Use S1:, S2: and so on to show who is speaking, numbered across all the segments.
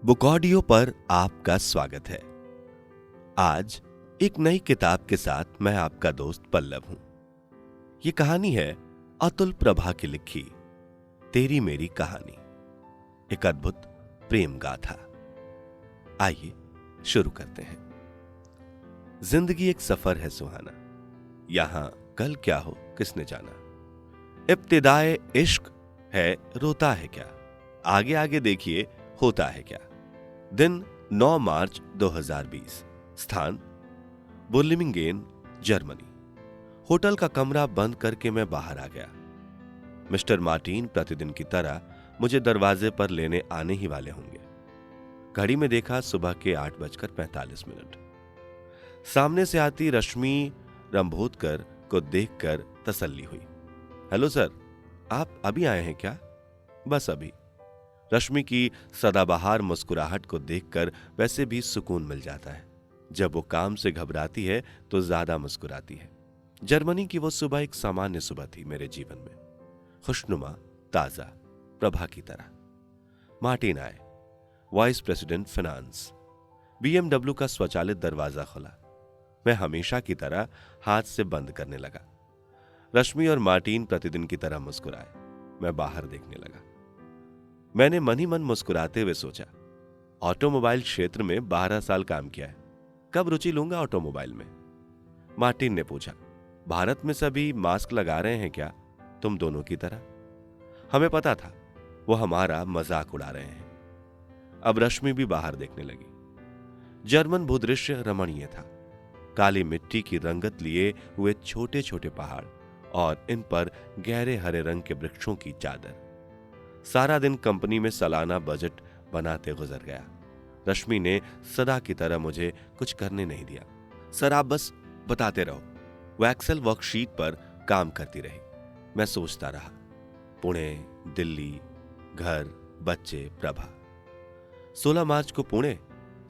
S1: Book audio पर आपका स्वागत है। आज एक नई किताब के साथ मैं आपका दोस्त पल्लव हूं। ये कहानी है अतुल प्रभा की लिखी तेरी मेरी कहानी, एक अद्भुत प्रेम गाथा। आइए शुरू करते हैं। जिंदगी एक सफर है सुहाना, यहां कल क्या हो किसने जाना। इब्तिदाए इश्क है रोता है क्या, आगे आगे देखिए होता है क्या। दिन 9 मार्च 2020, स्थान बुर्लिमिंगेन, जर्मनी। होटल का कमरा बंद करके मैं बाहर आ गया। मिस्टर मार्टिन प्रतिदिन की तरह मुझे दरवाजे पर लेने आने ही वाले होंगे। घड़ी में देखा सुबह के 8:45। सामने से आती रश्मि रंभोतकर को देखकर तसल्ली हुई। हेलो सर, आप अभी आए हैं क्या? बस अभी। रश्मि की सदाबहार मुस्कुराहट को देखकर वैसे भी सुकून मिल जाता है। जब वो काम से घबराती है तो ज्यादा मुस्कुराती है। जर्मनी की वो सुबह एक सामान्य सुबह थी मेरे जीवन में, खुशनुमा, ताजा, प्रभा की तरह। मार्टिन आए, वाइस प्रेसिडेंट फाइनेंस। BMW का स्वचालित दरवाजा खुला। मैं हमेशा की तरह हाथ से बंद करने लगा। रश्मि और मार्टिन प्रतिदिन की तरह मुस्कुराए। मैं बाहर देखने लगा। मैंने मन ही मन मुस्कुराते हुए सोचा, ऑटोमोबाइल क्षेत्र में 12 साल काम किया है, कब रुचि लूंगा ऑटोमोबाइल में। मार्टिन ने पूछा, भारत में सभी मास्क लगा रहे हैं क्या, तुम दोनों की तरह? हमें पता था वो हमारा मजाक उड़ा रहे हैं। अब रश्मि भी बाहर देखने लगी। जर्मन भूदृश्य रमणीय था। काली मिट्टी की रंगत लिए हुए छोटे छोटे पहाड़ और इन पर गहरे हरे रंग के वृक्षों की चादर। सारा दिन कंपनी में सालाना बजट बनाते गुजर गया। रश्मि ने सदा की तरह मुझे कुछ करने नहीं दिया। सर आप बस बताते रहो। वो एक्सेल वर्कशीट पर काम करती रही। मैं सोचता रहा, पुणे, दिल्ली, घर, बच्चे, प्रभा। 16 मार्च को पुणे,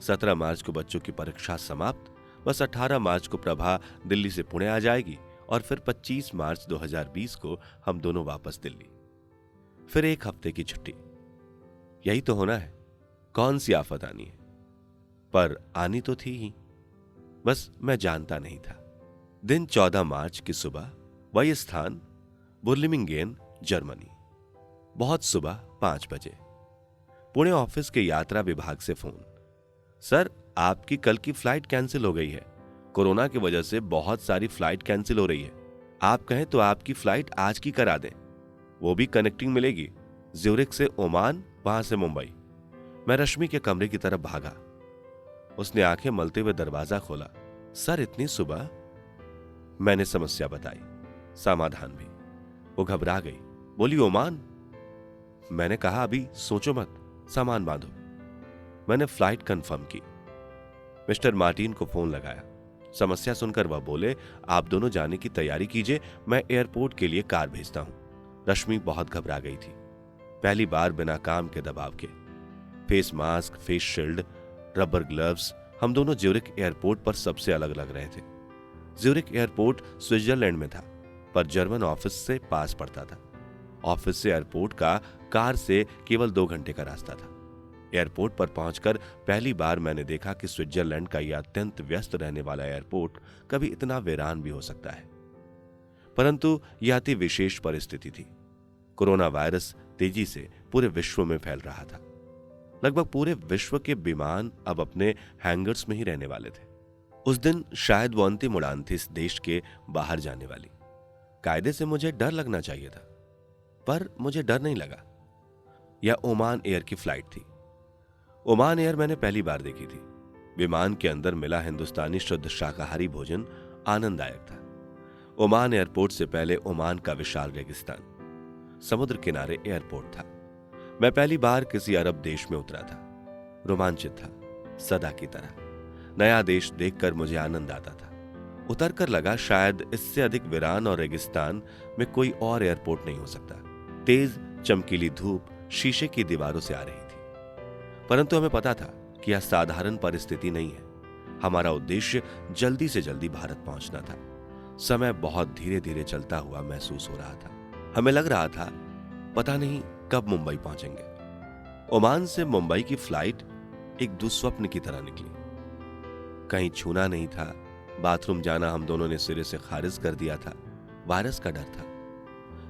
S1: 17 मार्च को बच्चों की परीक्षा समाप्त। बस 18 मार्च को प्रभा दिल्ली से पुणे आ जाएगी और फिर 25 मार्च 2020 को हम दोनों वापस दिल्ली। फिर एक हफ्ते की छुट्टी। यही तो होना है। कौन सी आफत आनी है, पर आनी तो थी ही, बस मैं जानता नहीं था। दिन 14 मार्च की सुबह, वही स्थान बुर्लिमिंगेन, जर्मनी। बहुत सुबह 5 बजे। पुणे ऑफिस के यात्रा विभाग से फोन। सर, आपकी कल की फ्लाइट कैंसिल हो गई है। कोरोना की वजह से बहुत सारी फ्लाइट कैंसिल हो रही है। आप कहें तो आपकी फ्लाइट आज की करा दें, वो भी कनेक्टिंग मिलेगी, ज्यूरिख से ओमान, वहां से मुंबई। मैं रश्मि के कमरे की तरफ भागा। उसने आंखें मलते हुए दरवाजा खोला। सर, इतनी सुबह? मैंने समस्या बताई, समाधान भी। वो घबरा गई, बोली ओमान। मैंने कहा अभी सोचो मत, सामान बांधो। मैंने फ्लाइट कंफर्म की। मिस्टर मार्टिन को फोन लगाया। समस्या सुनकर वह बोले, आप दोनों जाने की तैयारी कीजिए, मैं एयरपोर्ट के लिए कार भेजता हूं। रश्मि बहुत घबरा गई थी, पहली बार बिना काम के दबाव के। Face mask, face shield, rubber gloves. हम दोनों ज्यूरिख एयरपोर्ट पर सबसे अलग लग रहे थे। ज्यूरिख एयरपोर्ट स्विट्जरलैंड में था, पर जर्मन ऑफिस से पास पड़ता था। ऑफिस से एयरपोर्ट का कार से केवल 2 घंटे का रास्ता था। एयरपोर्ट पर पहुंचकर पहली बार मैंने देखा कि स्विट्जरलैंड का यह अत्यंत व्यस्त रहने वाला एयरपोर्ट कभी इतना वीरान भी हो सकता है। परंतु यह अति विशेष परिस्थिति थी। कोरोना वायरस तेजी से पूरे विश्व में फैल रहा था। लगभग पूरे विश्व के विमान अब अपने हैंगर्स में ही रहने वाले थे। उस दिन शायद वो अंतिम उड़ान थी इस देश के बाहर जाने वाली। कायदे से मुझे डर लगना चाहिए था, पर मुझे डर नहीं लगा। यह ओमान एयर की फ्लाइट थी। ओमान एयर मैंने पहली बार देखी थी। विमान के अंदर मिला हिंदुस्तानी शुद्ध शाकाहारी भोजन आनंददायक था। ओमान एयरपोर्ट से पहले ओमान का विशाल रेगिस्तान, समुद्र किनारे एयरपोर्ट था। मैं पहली बार किसी अरब देश में उतरा था। रोमांचित था, सदा की तरह। नया देश देखकर मुझे आनंद आता था। उतरकर लगा शायद इससे अधिक वीरान और रेगिस्तान में कोई और एयरपोर्ट नहीं हो सकता। तेज चमकीली धूप शीशे की दीवारों से आ रही थी, परंतु हमें पता था कि यह साधारण परिस्थिति नहीं है। हमारा उद्देश्य जल्दी से जल्दी भारत पहुंचना था। समय बहुत धीरे धीरे चलता हुआ महसूस हो रहा था। हमें लग रहा था पता नहीं कब मुंबई पहुंचेंगे। ओमान से मुंबई की फ्लाइट एक दुस्वप्न की तरह निकली। कहीं छूना नहीं था, बाथरूम जाना हम दोनों ने सिरे से खारिज कर दिया था, वायरस का डर था।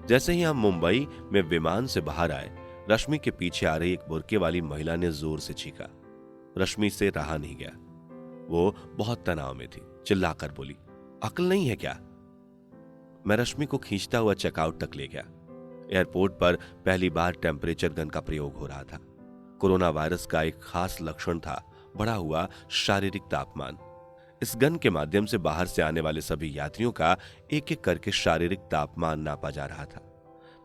S1: जैसे ही हम मुंबई में विमान से बाहर आए, रश्मि के पीछे आ रही एक बुर्के वाली महिला ने जोर से चीखा। रश्मि से रहा नहीं गया। वो बहुत तनाव में थी, चिल्लाकर बोली, अक्ल नहीं है क्या? मैं रश्मि को खींचता हुआ चेकआउट तक ले गया। एयरपोर्ट पर पहली बार टेम्परेचर गन का प्रयोग हो रहा था। कोरोना वायरस का एक खास लक्षण था बढ़ा हुआ शारीरिक तापमान। इस गन के माध्यम से बाहर से आने वाले सभी यात्रियों का एक एक करके शारीरिक तापमान नापा जा रहा था।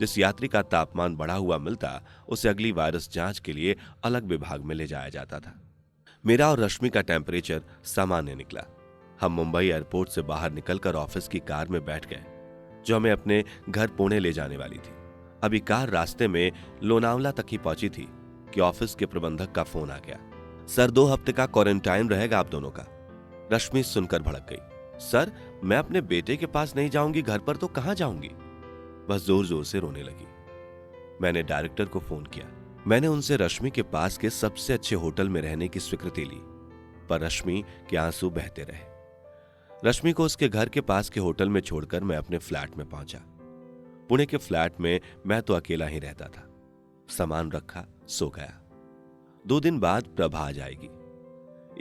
S1: जिस यात्री का तापमान बढ़ा हुआ मिलता, उसे अगली वायरस जांच के लिए अलग विभाग में ले जाया जाता था। मेरा और रश्मि का टेम्परेचर सामान्य निकला। हम मुंबई एयरपोर्ट से बाहर निकलकर ऑफिस की कार में बैठ गए, जो हमें अपने घर पुणे ले जाने वाली थी। अभी कार रास्ते में लोनावला तक ही पहुंची थी कि ऑफिस के प्रबंधक का फोन आ गया। सर, 2 हफ्ते का क्वारंटाइन रहेगा आप दोनों का। रश्मि सुनकर भड़क गई। सर, मैं अपने बेटे के पास नहीं जाऊंगी, घर पर तो कहां जाऊंगी? बस जोर जोर से रोने लगी। मैंने डायरेक्टर को फोन किया। मैंने उनसे रश्मि के पास के सबसे अच्छे होटल में रहने की स्वीकृति ली, पर रश्मि के आंसू बहते रहे। रश्मि को उसके घर के पास के होटल में छोड़कर मैं अपने फ्लैट में पहुंचा। पुणे के फ्लैट में मैं तो अकेला ही रहता था। सामान रखा, सो गया। 2 दिन बाद प्रभा आ जाएगी।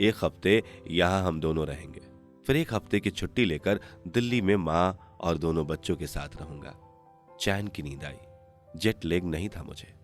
S1: 1 हफ्ते यहां हम दोनों रहेंगे। फिर 1 हफ्ते की छुट्टी लेकर दिल्ली में मां और दोनों बच्चों के साथ रहूंगा। चैन की नींद आई। जेट लैग नहीं था मुझे।